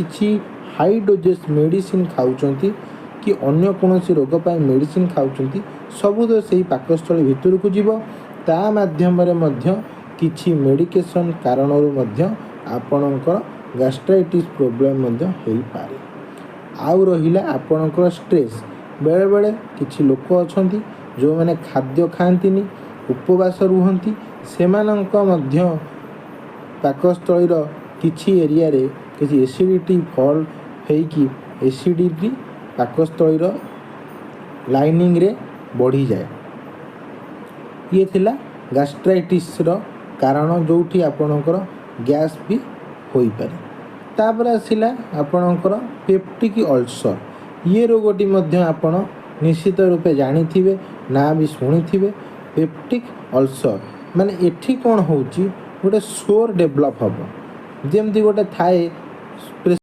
किसी high doses medicine खाऊंट कि अन्य कौन रोग पर मेडिसिन खाऊंट सबू तो से पाकस्थली भितर को जीव ता माध्यम किछि मेडिकेशन कारण आपणकर गैस्ट्राइटिस प्रोब्लेम हो पारे। आउ रहिला आपणकर स्ट्रेस बेले बेले किछि लोक अछंती जो माने खाद्य खाआंतिनी उपवास रुहंती सेमानंक मध्य पाकस्थलीर किछि एरिया रे किछि एसिडिटी फॉल हेकी एसिडिटी पाकस्थलीर लाइनिंग रे बढ़ी जाए। ये थिला गैस्ट्राइटिस रो कारण जोठी आपणकर गैस भी होई पारे। तापर आसिला आपणकर पेप्टिक अल्सर ये रोगटी मध्य आपण निश्चित रूपे जानिथिबे ना भी शुणिथिबे। पेप्टिक अल्सर माने एठी कोन होउची गोटे सोर डेवलप हबो जेमती गोटे थाए